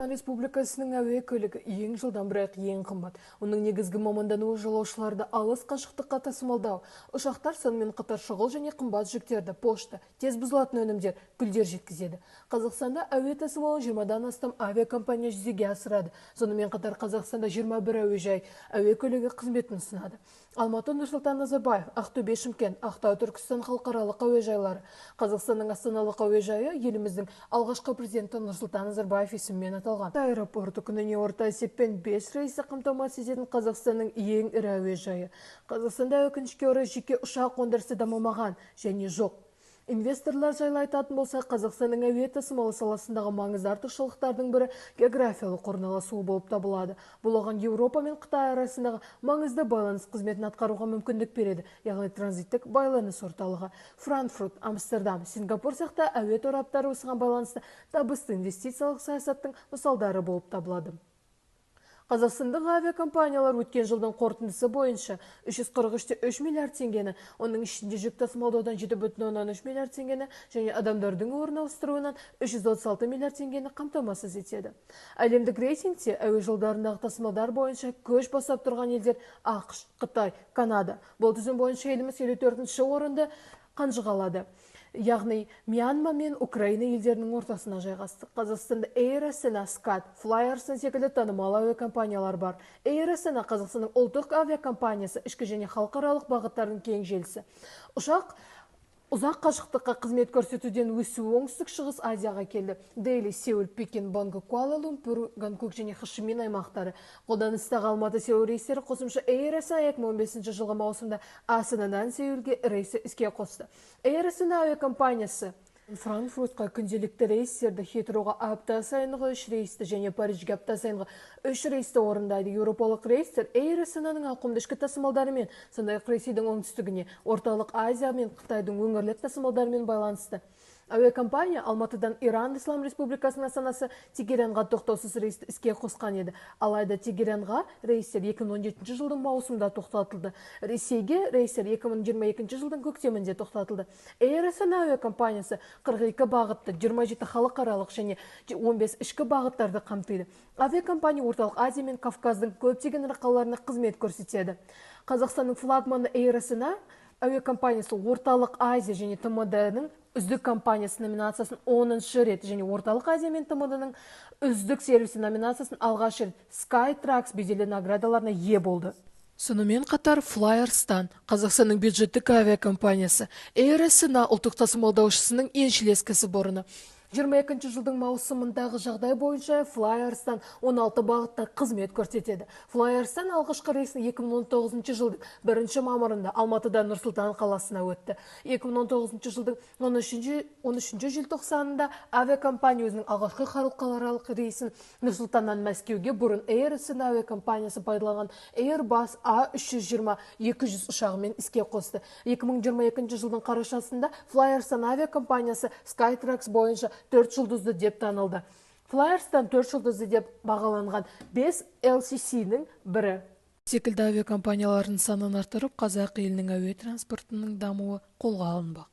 Республикасының әуе көлігі ең жылдан бірақ ең қымбат. Оның негізгі мамандануы жолаушыларды алыс қашықтыққа тасымалдау. Ұшақтар сонымен қатар шұғыл және қымбат жүктерді, пошта, тез бұзылатын өнімдер, гүлдер жеткізеді. Қазақстанда әуе тасымалын 20-дан астам авиакомпания жүзеге асырады. Сонымен қатар Қазақстанда 21 әуежай әуе көлігі қызметін ұсынады. Алматы, Нұрсұлтан Назарбаев, Ақтөбе, Шымкент, Ақтау, Түркістан халықаралық әуежайлары. Қазақстанның астаналық әуежайы еліміздің алғашқы президенті Нұрсұлтан Назарбаев есімімен аталған. Аэропорты күніне орта есеппен 5 рейсті қамтамасыз ететін Қазақстанның ең ірі әуежайы. Қазақстанда өкінішке орай жеке ұшақ өндірісі дамымаған және жоқ. Инвесторлар жайлы айтатын болса, Қазақстанның әуе тасымалы саласындағы маңызды артықшылықтардың бірі географиялық орналасуы болып табылады. Бұл оған Еуропа мен Қытай арасындағы маңызды байланыс қызметін атқаруға мүмкіндік береді, яғни транзиттік байланыс орталығы. Франкфурт, Амстердам, Сингапур сияқты әуе тораптары осыған байланысты табысты инвестициялық саясаттың мысалдары болып табылады. Қазақстандық авиакомпаниялар өткен жылдың қорытындысы бойынша 343 миллиард теңгені, оның ішінде жүк тасымалдаудан 7,3 миллиард теңгені және адамдардың орын ауыстыруынан 336 миллиард теңгені қамтамасыз етеді. Әлемдік рейтингте әуе жолдарындағы тасымалдар бойынша көш бастап тұрған елдер ақш, Қытай, Канада. Бұл тізім бойынша еліміз 54-ші орынды қанжығалады. Яғни Мьянма мен Украина елдерінің ортасына жайғасты. Қазақстанда Air Astana, SCAT, Flyarsan секілді танымал әуе компаниялар бар. Air Astana Қазақстанның ұлттық авиакомпаниясы, ішкі және халықаралық бағыттардың кең желісі. Ұшақ ұзақ қашықтыққа қызмет көрсетуден өсу оңтүстік шығыс Азияға келді. Дели, Сеул, Пекин, Бангкок, Куала-Лумпур, Гонконг және Хошимин аймақтары. Қолданыстағы Алматы-Сеул рейстері қосымша Air Astana 2015 жылғы маусымда Астанадан Сеулге рейсі іске қосты. Air Astana авиакомпаниясы Франкфуртқа күнделікті рейстерді, Хитроуға апта сайынғы 3 рейсті және Парижге апта сайынғы 3 рейсті орындайды. Еуропалық рейстер Air Aстананың ауқымды ішкі тасымалдарымен, сондай-ақ Ресейдің оңтүстігіне, орталық Азия мен Қытайдың өңірлік тасымалдарымен байланысты. Әуекомпания Алматыдан Иран Ислам Республикасының астанасы Тегеранға тоқтаусыз рейсті іске қосқан еді. Алайда Тегеранға рейстер 2017 жылдың маусымда тоқтатылды. Ресейге рейстер 2022 жылдың көктемінде тоқтатылды. Air Astana әуекомпаниясы 42 бағытты, 27 халықаралық және 15 ішкі бағыттарды қамтиды. Авиакомпания орталық Азия мен Кавказдың көптеген ірі қалаларына қызмет көрсетеді. Қазақстанның флагманы Air Astana әуекомпаниясы орталық Азия және ТМД-ның үздік компаниясы номинациясын 10-шы рет және орталық Азия мен ТМД-ның үздік сервисі номинациясын алғаш рет Skytrax беделі наградаларына ие болды. Сонымен қатар Flyarsan, Қазақстанның бюджеттік авиакомпаниясы, Air Astana ұлттық тасымалдаушысының еншілес кәсіпорны. 22 жылдың маусымындағы жағдай бойынша Flyarsan 16 бағытта қызмет көрсетеді. Flyarsan алғашқы рейсін 2019 жылдың 1 мамырында Алматыдан Нұрсұлтан қаласына өтті. 2019 жылдың 13 желтоқсанында авиакомпания өзінің алғашқы халықаралық рейсін Нұрсұлтаннан Мәскеуге бұрын Air Astana авиакомпаниясы пайдаланған Airbus A320-200 ұшағымен іске қосты. 2022 жылдың қарашасында Flyarsan авиакомпаниясы Skytrax бойынша 4 жұлдызды деп танылды. Flyarsan 4 жұлдызды деп бағаланған 5 LCC-ның бірі. Секілді авиакомпаниялардың санын артырып, қазақ елінің әуе транспортының дамуы қолға алынбақ.